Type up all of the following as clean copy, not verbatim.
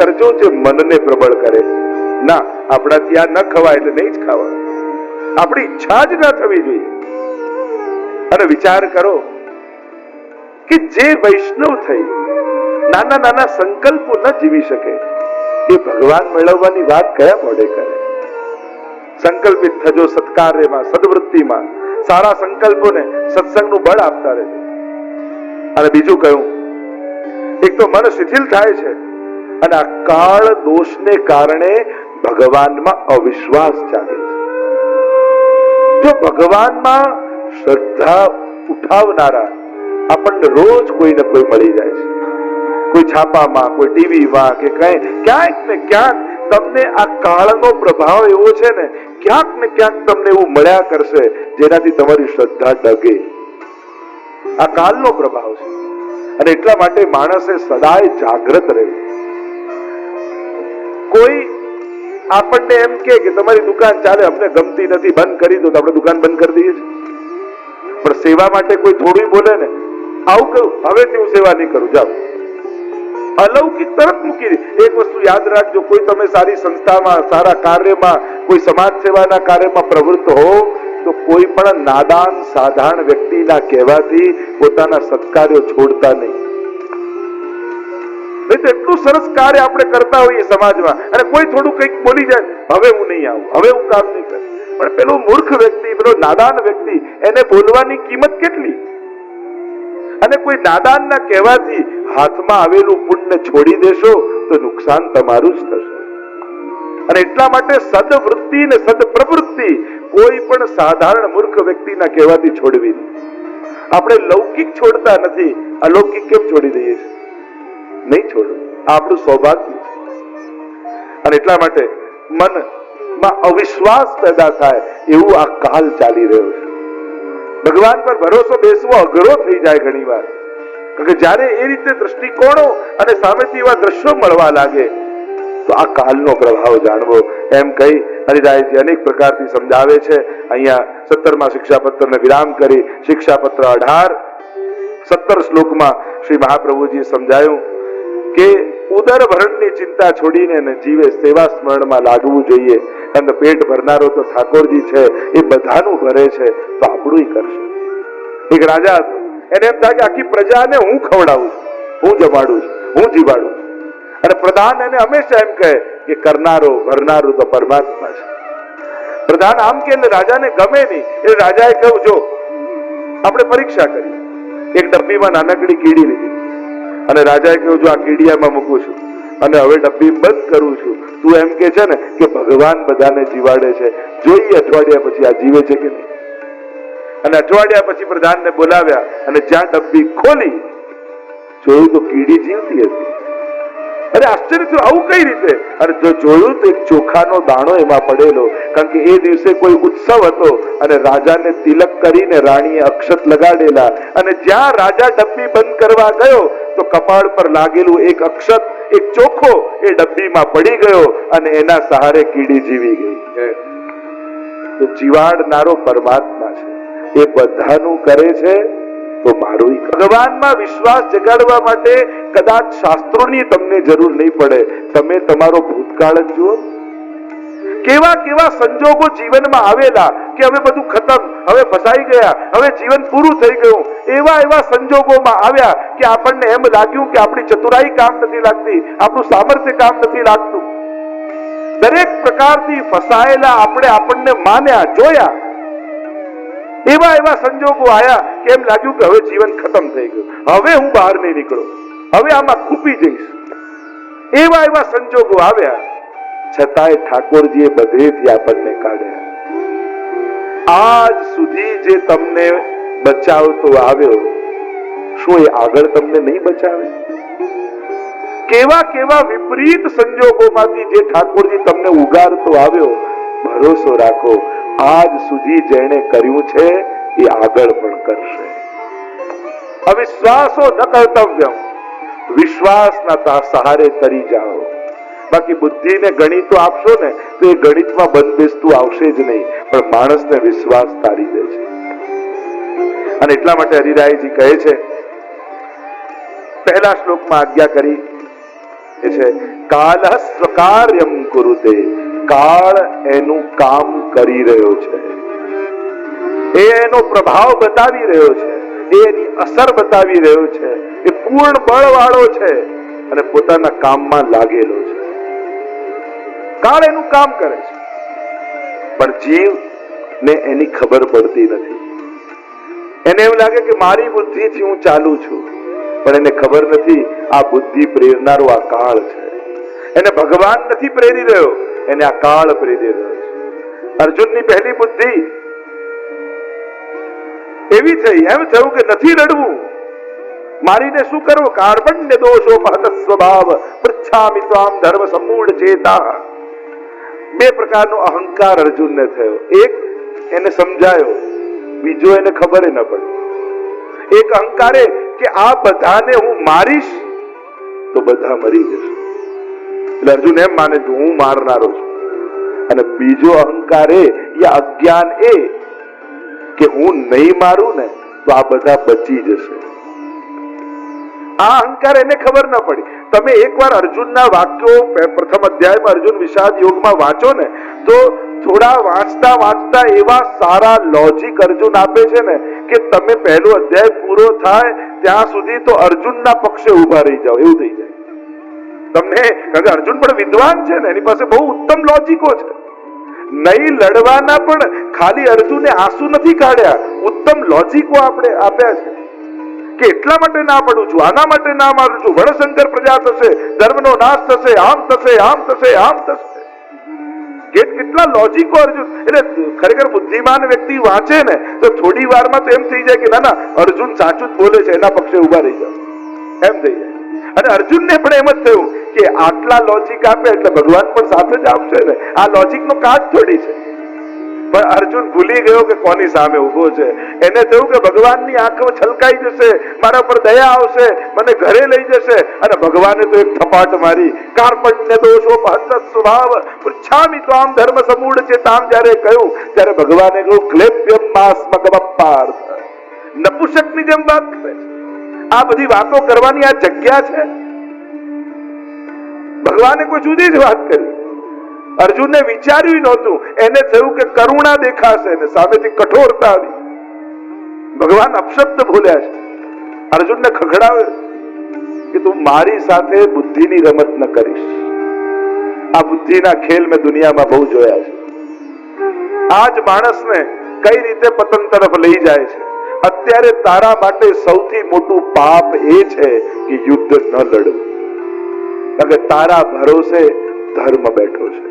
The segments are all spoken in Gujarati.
કરજો જે મનને પ્રબળ કરે. ના, આપણાથી આ ન ખવાય એટલે નહીં જ ખાવા. આપણી ઈચ્છા જ ન થવી જોઈએ. અને વિચાર કરો કે જે વૈષ્ણવ થઈ નાના નાના સંકલ્પો ન જીવી શકે, એ ભગવાન મેળવવાની વાત કયા મોઢે કરે? સંકલ્પિત થજો સત્કાર્યમાં, સદવૃત્તિમાં, સારા સંકલ્પોને સત્સંગનું બળ આપતા રહેજો. અને બીજું કહ્યું, એક તો મન શિથિલ થાય છે અને આ કાળ દોષને કારણે ભગવાનમાં અવિશ્વાસ ચાલે છે. જો ભગવાનમાં શ્રદ્ધા ઉઠાવનારા આપણને રોજ કોઈ ને કોઈ મળી જાય છે, કોઈ છાપામાં, કોઈ ટીવીમાં કે ક્યાંક ને ક્યાંક તમને આ કાળનો પ્રભાવ એવો છે ને, ક્યાંક ને ક્યાંક તમને એવું મળ્યા કરશે જેનાથી તમારી શ્રદ્ધા ડગે. આ કાળનો પ્રભાવ છે. અને એટલા માટે માણસે સદાય જાગૃત રહેવું. કોઈ આપણને એમ કે તમારી દુકાન ચાલે, અમને ગમતી નથી, બંધ કરી દો, તો આપણે દુકાન બંધ કરી દઈએ છીએ. પણ સેવા માટે કોઈ થોડું બોલે ને, આવું કહું, હવેથી હું સેવા નહીં કરું, જાઓ, અલૌકિક તરત મૂકી દે. એક વસ્તુ યાદ રાખજો, કોઈ તમે સારી સંસ્થામાં, સારા કાર્યમાં, કોઈ સમાજ સેવાના કાર્યમાં પ્રવૃત્ત હો, તો કોઈ પણ નાદાન સાધારણ વ્યક્તિના કહેવાથી પોતાના સત્કાર્યો છોડતા નહીં. એટલું સરસ કાર્ય આપણે કરતા હોઈએ સમાજમાં, અને કોઈ થોડું કંઈક બોલી જાય, હવે હું નહીં આવું, હવે હું કામ નહીં કરું. પણ પેલો મૂર્ખ વ્યક્તિ, પેલો નાદાન વ્યક્તિ, એને બોલવાની કિંમત કેટલી? અને કોઈ નાદાનના કહેવાથી હાથમાં આવેલું પુણ્ય છોડી દેશો તો નુકસાન તમારું જ થશે. અને એટલા માટે સદવૃત્તિ ને સદપ્રવૃત્તિ કોઈ પણ સાધારણ મૂર્ખ વ્યક્તિના કહેવાથી છોડવી નહીં. આપણે લૌકિક છોડતા નથી, અલૌકિક કેમ છોડી દઈએ છીએ? નહીં છોડો, આપણું સૌભાગ્ય છે. અને એટલા માટે મનમાં અવિશ્વાસ પેદા થાય એવું આ કાલ ચાલી રહ્યો છે. ભગવાન પર ભરોસો બેસવો અઘરો થઈ જાય ઘણી વાર, કારણ કે જ્યારે એ રીતે દ્રષ્ટિકોણો અને સામેથી એવા દ્રશ્યો મળવા લાગે તો આ કાલનો પ્રભાવ જાણવો. એમ કહી હરિરાયજી અનેક પ્રકારથી સમજાવે છે. અહીંયા 17મા શિક્ષાપત્રને વિરામ કરી શિક્ષાપત્ર 18 17 શ્લોકમાં શ્રી મહાપ્રભુજીએ સમજાયું કે ઉદર ભરણની ચિંતા છોડીને જીવે સેવા સ્મરણમાં લાગવું જોઈએ. અને પેટ ભરનારો તો ઠાકોરજી છે, એ બધાનું ભરે છે, તો આપણું કરશે. એક રાજા હતો, એને એમ થાય કે આખી પ્રજાને હું ખવડાવું છું, હું જમાડું છું, હું જીવાડું છું. અને પ્રધાન એને હંમેશા એમ કહે કે કરનારો ભરનારું તો પરમાત્મા છે. પ્રધાન આમ કે રાજાને ગમે નહીં, એટલે રાજાએ કહ્યું, જો આપણે પરીક્ષા કરી, એક ડબ્બીમાં નાનકડી કીડી લીધી અને રાજાએ કહ્યું, જો આ કીડિયામાં મૂકું છું અને હવે ડબ્બી બંધ કરું છું, તું એમ કે છે ને કે ભગવાન બધાને જીવાડે છે, જોઈએ અઠવાડિયા પછી આ જીવે છે કે નહીં. અને અઠવાડિયા પછી પ્રધાનને બોલાવ્યા અને જ્યાં ડબ્બી ખોલી જોયું તો કીડી જીવતી હતી. અરે આશ્ચર્ય થયું, આવું કઈ રીતે? અને જો જોયું તો એક ચોખાનો દાણો એમાં પડેલો, કારણ કે એ દિવસે કોઈ ઉત્સવ હતો અને રાજાને તિલક કરીને રાણીએ અક્ષત લગાડેલા. અને જ્યાં રાજા ડબ્બી બંધ કરવા ગયો તો કપાળ પર લાગેલું એક અક્ષત, એક ચોખો એ ડબ્બીમાં પડી ગયો અને એના સહારે કીડી જીવી ગઈ. તો જીવાડનારો પરમાત્મા છે, એ બધાનું કરે છે, તો મારું. ભગવાનમાં વિશ્વાસ જગાડવા માટે કદાચ શાસ્ત્રોની તમને જરૂર નહીં પડે, તમે તમારો ભૂતકાળ જ જુઓ. કેવા કેવા સંજોગો જીવનમાં આવેલા કે હવે બધું ખતમ, હવે ફસાઈ ગયા, હવે જીવન પૂરું થઈ ગયું. એવા સંજોગોમાં આવ્યા કે આપણને એમ લાગ્યું કે આપણી ચતુરાઈ કામ નથી લાગતી, આપણું સામર્થ્ય કામ નથી લાગતું. દરેક પ્રકારથી ફસાયેલા આપણને માન્યા, જોયા. એવા સંજોગો આયા કે એમ લાગ્યું કે હવે જીવન ખતમ થઈ ગયું, હવે હું બહાર નહીં નીકળું, હવે આમાં ખૂપી જઈશ. એવા સંજોગો આવ્યા, છતાંય ઠાકોરજીએ બધેથી આપણને કાઢ્યા. આજ સુધી જે તમને બચાવતો આવ્યો, શું એ આગળ તમને નહીં બચાવે? કેવા વિપરીત સંજોગોમાંથી જે ઠાકોરજી તમને ઉગારતો આવ્યો, ભરોસો રાખો, આજ સુધી જેણે કર્યું છે એ આગળ પણ કરશે. અવિશ્વાસો ન કર્તવ્યમ, વિશ્વાસના સહારે તરી જાઓ. બાકી બુદ્ધિને ગણિતો આપશો ને તો એ ગણિતમાં બંધબેસતું આવશે જ નહીં, પણ માણસને વિશ્વાસ તારી દે છે. અને એટલા માટે હરિરાયજી કહે છે, પહેલા શ્લોકમાં આજ્ઞા કરી છે, કાલ સ્વકાર્યમ કુરુતે, કાળ એનું કામ કરી રહ્યો છે, એ એનો પ્રભાવ બતાવી રહ્યો છે, એ એની અસર બતાવી રહ્યો છે, એ પૂર્ણ બળ વાળો છે અને પોતાના કામમાં લાગેલો છે. કાળ એનું કામ કરે છે, પણ જીવ ને એની ખબર પડતી નથી. એને એવું લાગે કે મારી બુદ્ધિથી હું ચાલુ છું, પણ એને ખબર નથી આ બુદ્ધિ પ્રેરનારો આ કાળ છે. એને ભગવાન નથી પ્રેરી રહ્યો, એને આ કાળ પ્રેરી રહ્યો છે. અર્જુનની પહેલી બુદ્ધિ એવી થઈ, એમ થયું કે નથી લડવું, મારીને શું કરવું, કાર્પણ્ય દોષો મહત સ્વભાવ પૃચ્છામિ ત્વામ ધર્મ સમૂઢ ચેતા. બે પ્રકારનો અહંકાર અર્જુનને થયો. એક એને સમજાયો, બીજો એને ખબર ન પડી. એક અહંકારે કે આ બધાને હું મારીશ તો બધા મરી જશે, એટલે અર્જુન એમ માને કે હું મારનારો છું. અને બીજો અહંકાર એ અજ્ઞાન એ કે હું નહીં મારું ને તો આ બધા બચી જશે. આ અહંકાર એને ખબર ન પડી. તમે એકવાર અર્જુનના વાક્યો પ્રથમ અધ્યાયમાં અર્જુન વિષાદ યોગમાં વાંચો ને તો થોડા વાંચતા વાંચતા એવા સારા લોજિક અર્જુન આપે છે ને કે તમે પહેલો અધ્યાય પૂરો થાય ત્યાં સુધી તો અર્જુનના પક્ષે ઉભા રહી જાઓ એવું થઈ જાય તમને. કારણ કે અર્જુન પણ વિદ્વાન છે ને, એની પાસે બહુ ઉત્તમ લોજિકો છે. નહીં લડવાના પણ ખાલી અર્જુને આંસુ નથી કાઢ્યા, ઉત્તમ લોજિકો આપણે આપ્યા છે કે એટલા માટે ના પડું છું, આના માટે ના મારું છું, વણશંકર પ્રજા થશે, ધર્મનો નાશ થશે, આમ થશે, આમ થશે, આમ થશે. કેટલા લોજિકો અર્જુન. એટલે ખરેખર બુદ્ધિમાન વ્યક્તિ વાંચે ને તો થોડી વારમાં તો એમ થઈ જાય કે ના ના અર્જુન સાચું જ બોલે છે, એના પક્ષે ઉભા રહી જાવ એમ થઈ જાય. અને અર્જુનને પણ એમ જ થયું કે આટલા લોજિક આપે એટલે ભગવાન પણ સાથે જ આપશે ને, આ લોજિક નો કાટ થોડી છે. પણ અર્જુન ભૂલી ગયો કે કોની સામે ઉભો છે. એને થયું કે ભગવાનની આંખો છલકાઈ જશે, મારા પર દયા આવશે, મને ઘરે લઈ જશે. અને ભગવાને તો એક થપાટ મારી, કાર્પણ્ય દોષો મહત સ્વભાવ પૃચ્છામિ ત્વામ ધર્મ સમૂઢ ચેતામ જ્યારે કહ્યું ત્યારે ભગવાને કહ્યું ક્લેપ્યમ માસ્મકમપાર્થ. નપુસકની જેમ વાત કરે છે. આ બધી વાતો કરવાની આ જગ્યા છે? ભગવાને કોઈ જુદી જ વાત કરી. અર્જુનને વિચાર્યું નહોતું, એને થયું કે કરુણા દેખાશે ને સામેથી કઠોરતા આવી. ભગવાન અપશબ્દ બોલ્યા છે, અર્જુનને ખખડાવે કે તું મારી સાથે બુદ્ધિની રમત ન કરીશ. આ બુદ્ધિના ખેલ મેં દુનિયામાં બહુ જોયા છે. આજ માણસને કઈ રીતે પતન તરફ લઈ જાય છે. અત્યારે તારા માટે સૌથી મોટું પાપ એ છે કે યુદ્ધ ન લડવું, કારણ કે તારા ભરોસે ધર્મ બેઠો છે.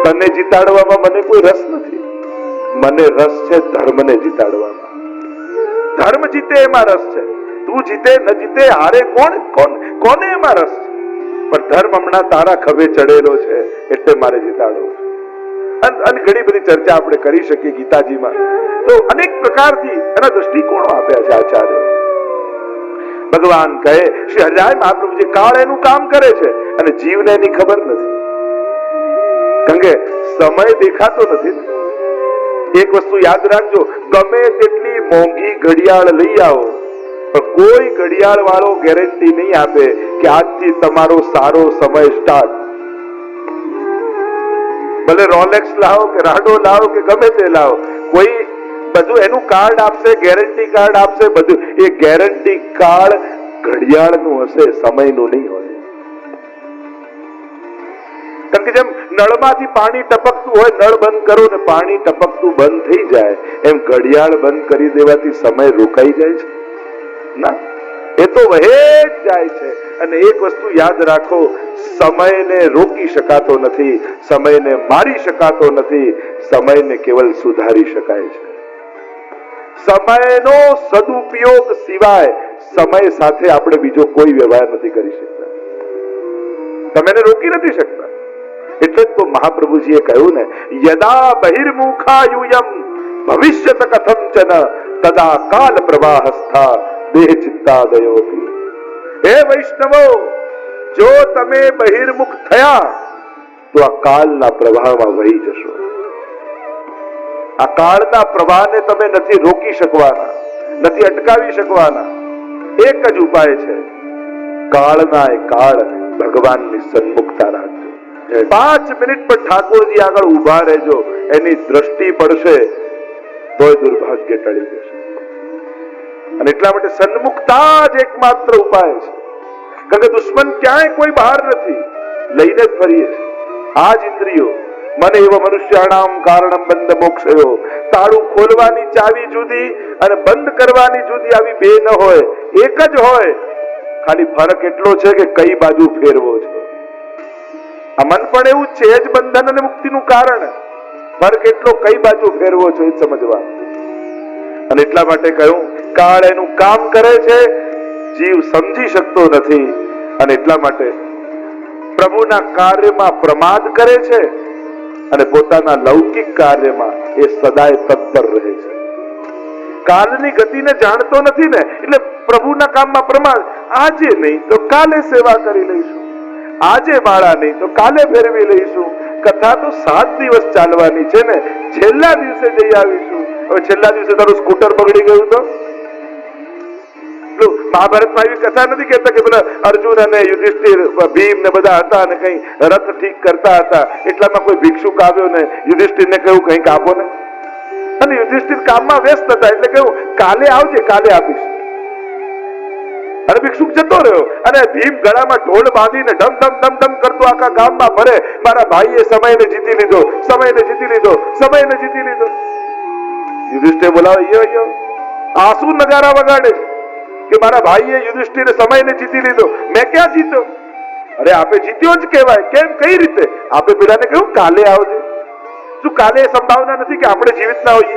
તને જીતાડવામાં મને કોઈ રસ નથી, મને રસ છે ધર્મને જીતાડવામાં. ધર્મ જીતે એમાં રસ છે, તું જીતે ન જીતે હારે કોને એમાં રસ છે. પણ ધર્મ હમણાં તારા ખભે ચડેલો છે એટલે મારે જીતાડવો છે. અને ઘણી બધી ચર્ચા આપણે કરી શકીએ ગીતાજીમાં, તો અનેક પ્રકારથી એના દ્રષ્ટિકોણો આપ્યા છે આચાર્ય. ભગવાન કહે, શ્રી હરિરાય મહાપ્રભુજી કાળ એનું કામ કરે છે અને જીવને એની ખબર નથી, કારણ કે સમય દેખાતો નથી. એક વસ્તુ યાદ રાખજો, ગમે તેટલી મોંઘી ઘડિયાળ લઈ આવો પણ કોઈ ઘડિયાળ વાળો ગેરંટી નહીં આપે કે આજથી તમારો સારો સમય સ્ટાર્ટ. ભલે રોલેક્સ લાવો કે રાડો લાવો કે ગમે તે લાવો, કોઈ બધું એનું કાર્ડ આપશે, ગેરંટી કાર્ડ આપશે બધું. એ ગેરંટી કાર્ડ ઘડિયાળનું હશે, સમયનું નહીં હોય. કારણ કે જેમ નળમાંથી પાણી ટપકતું હોય, નળ બંધ કરો ને પાણી ટપકતું બંધ થઈ જાય, એમ ઘડિયાળ બંધ કરી દેવાથી સમય રોકાઈ જાય છે ના, એ તો વહે જ જાય છે. અને એક વસ્તુ યાદ રાખો, સમયને રોકી શકાતો નથી, સમયને મારી શકાતો નથી, સમયને કેવલ સુધારી શકાય છે. સમયનો સદુપયોગ સિવાય સમય સાથે આપણે બીજો કોઈ વ્યવહાર નથી કરી શકતા, તમે એને રોકી નથી શકતા. એટલે તો મહાપ્રભુજીએ કહ્યું ને, યદા બહિર્મુખાયુયમ ભવિષ્યત કથંચન તદા કાલ પ્રવાહસ્થા દેહ ચિત્તાદયોપી. હે વૈષ્ણવો, જો તમે બહિર્મુખ થયા તો આ કાળના પ્રવાહમાં વહી જશો. આ કાળના પ્રવાહને તમે નથી રોકી શકવાના, નથી અટકાવી શકવાના. એક જ ઉપાય છે, કાળના એ કાળ ભગવાનની સન્મુખતા રાખજો. 5 મિનિટ પર ઠાકોરજી આગળ ઉભા રહેજો, એની દ્રષ્ટિ પડશે તોય દુર્ભાગ્ય ટળી જશે. અને એટલા માટે સન્મુખતા જ એકમાત્ર ઉપાય છે. કારણ કે દુશ્મન ક્યાંય કોઈ બહાર નથી, લઈને જ ફરીએ છે. આ જ ઇન્દ્રિયો, મને એવ મનુષ્યાણામ કારણમ બંધ મોક્ષયો, તાળું ખોલવાની ચાવી જુદી અને બંધ કરવાની જુદી, આવી બે ન હોય, એક જ હોય. ખાલી ફરક એટલો છે કે કઈ બાજુ ફેરવો છે. આ મન પણ એવું છે જ બંધન અને મુક્તિનું કારણ. ફરક એટલો કઈ બાજુ ફેરવો છો એ સમજવા. અને એટલા માટે કહ્યું, કાળ એનું કામ કરે છે, જીવ સમજી શકતો નથી. અને એટલા માટે પ્રભુના કાર્યમાં પ્રમાદ કરે છે અને પોતાના લૌકિક કાર્યમાં એ સદાય તત્પર રહે છે. કાલની ગતિને જાણતો નથી ને, એટલે પ્રભુના કામમાં પ્રમાદ. આજે નહીં તો કાલે સેવા કરી લઈશું, આજે માળા નહીં તો કાલે ફેરવી લઈશું. કથા તો 7 દિવસ ચાલવાની છે ને, છેલ્લા દિવસે જઈ આવીશું. હવે છેલ્લા દિવસે તારું સ્કૂટર બગડી ગયું તો મહાભારતમાં એવી કથા નથી કહેતા કે પેલા અર્જુન અને યુધિષ્ઠિર, ભીમ ને બધા હતા અને કઈ રથ ઠીક કરતા હતા, એટલામાં કોઈ ભિક્ષુક આવ્યો ને યુધિષ્ઠિરને કહ્યું કંઈક આપો ને. અને યુધિષ્ઠિર કામમાં વ્યસ્ત હતા, એટલે કહ્યું કાલે આવજે, કાલે આપીશ. અને ભિક્ષુક જતો રહ્યો. અને ભીમ ગળામાં ઢોલ બાંધીને ઢમ ઢમ ઢમ ઢમ કરતો આખા ગામમાં ફરે, મારા ભાઈએ સમયને જીતી લીધો, સમયને જીતી લીધો, સમયને જીતી લીધો. યુધિષ્ઠિર બોલાવે, યો આંસુ નગારા વગાડે છે કે મારા ભાઈએ યુધિષ્ઠિરે સમયને જીતી લીધો, મેં ક્યાં જીત્યો? અરે આપે જીત્યો જ કહેવાય. કેમ, કઈ રીતે? આપે પેલાને કહ્યું કાલે આવજે. શું કાલે એ સંભાવના નથી કે આપણે જીવિત ના હોઈએ?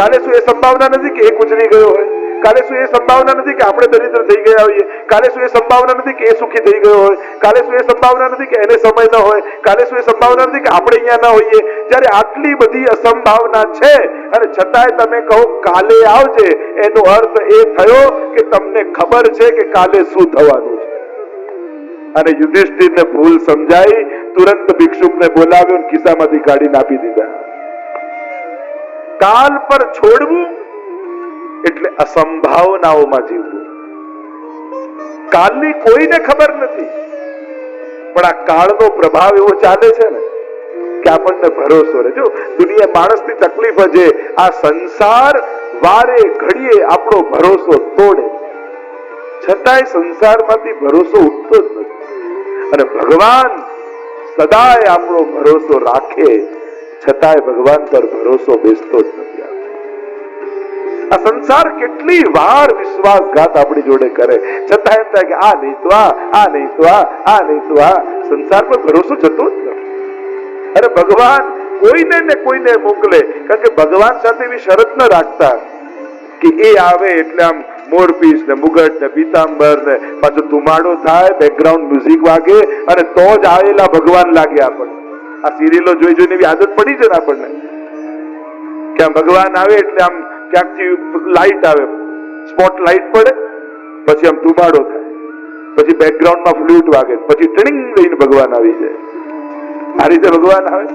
કાલે શું એ સંભાવના નથી કે એ ગુજરી ગયો હોય? કાલે શું એ સંભાવના નથી કે આપણે દરિદ્ર થઈ ગયા હોઈએ? કાલે શું એ સંભાવના નથી કે એ સુખી થઈ ગયો હોય? કાલે શું એ સંભાવના નથી કે એને સમય ન હોય? કાલે શું એ સંભાવના નથી કે આપણે અહીંયા ના હોઈએ? જ્યારે આટલી બધી અસંભાવના છે અને છતાંય તમે કહો કાલે આવજે, એનો અર્થ એ થયો કે તમને ખબર છે કે કાલે શું થવાનું છે. અને યુધિષ્ઠિરને ભૂલ સમજાઈ, તુરંત ભિક્ષુકને બોલાવ્યો અને ખિસ્સામાંથી કાઢીને આપી દીધા. કાલ પર છોડવું એટલે અસંભાવનાઓમાં જીવવું. કાલની કોઈને ખબર નથી, પણ આ કાળનો પ્રભાવ એવો ચાલે છે ને કે આપણને ભરોસો રહે. જો દુનિયા માણસની તકલીફ છે, આ સંસાર વારે ઘડીએ આપણો ભરોસો તોડે, છતાંય સંસારમાંથી ભરોસો ઉઠતો જ નથી. અને ભગવાન સદાય આપણો ભરોસો રાખે, છતાંય ભગવાન પર ભરોસો બેસતો જ નથી. આ સંસાર કેટલી વાર વિશ્વાસઘાત આપણી જોડે કરે, છતાં એમ થાય કે આ નહીં તો આ નહીં તો આ નહીં તો આ. સંસાર પર ભરોસો જતો જ નથી. અરે ભગવાન કોઈને ને કોઈને મોકલે, કારણ કે ભગવાન સાથે એવી શરત ન રાખતા કે એ આવે એટલે આમ મોરપીસ ને મુગટ ને પીતાંબર ને પાછો ધુમાડો થાય, બેકગ્રાઉન્ડ મ્યુઝિક વાગે અને તો જ આવેલા ભગવાન લાગે આપણને. આ સિરિયલો જોઈ જોઈને એવી આદત પડી છે ને આપણને કે આમ ભગવાન આવે એટલે આમ ક્યાંકથી લાઈટ આવે, સ્પોટ લાઈટ પડે, પછી આમ ધુમાડો થાય, પછી બેકગ્રાઉન્ડમાં ફ્લૂટ વાગે, પછી ટ્રિંગ લઈને ભગવાન આવી જાય. આ રીતે ભગવાન આવે.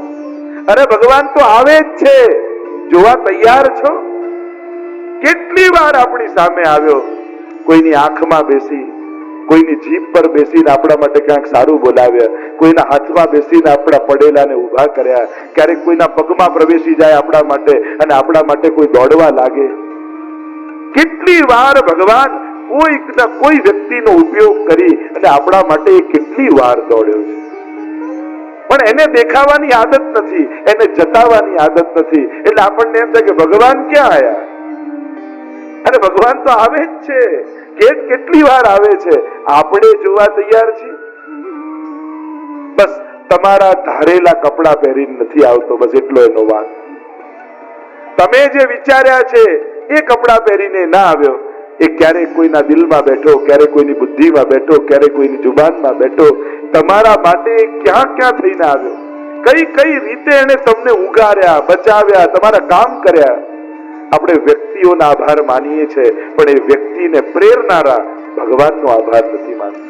અરે ભગવાન તો આવે જ છે, જોવા તૈયાર છો? કેટલી વાર આપણી સામે આવ્યો, કોઈની આંખમાં બેસી, કોઈની જીભ પર બેસીને આપણા માટે ક્યાંક સારું બોલાવ્યા, કોઈના હાથમાં બેસીને આપણા પડેલાને ઉભા કર્યા, ક્યારેક કોઈના પગમાં પ્રવેશી જાય આપણા માટે અને આપણા માટે કોઈ દોડવા લાગે. કેટલી વાર ભગવાન કોઈ વ્યક્તિનો ઉપયોગ કરી અને આપણા માટે કેટલી વાર દોડ્યો છે. પણ એને દેખાવાની આદત નથી, એને જતાવાની આદત નથી. એટલે આપણને એમ થાય કે ભગવાન ક્યાં આયા? અરે ભગવાન તો આવે જ છે. કેટલી વાર આવે છે, આપણે જોવા તૈયાર છીએ? બસ તમારા ધારેલા કપડા પહેરીને નથી આવતો, બસ એટલો એનો વાત. તમે જે વિચાર્યા છે એ કપડા પહેરીને ના આવ્યો, એ ક્યારેક કોઈના દિલમાં બેઠો, ક્યારેક કોઈની બુદ્ધિમાં બેઠો, ક્યારેક કોઈની જુબાનમાં બેઠો. તમારા માટે ક્યાં ક્યાં થઈને આવ્યો, કઈ કઈ રીતે એને તમને ઉગાર્યા, બચાવ્યા, તમારા કામ કર્યા. આપણે વ્યક્તિઓના આભાર માનીએ છીએ, પણ એ વ્યક્તિને પ્રેરનારા ભગવાનનો આભાર નથી માનતા.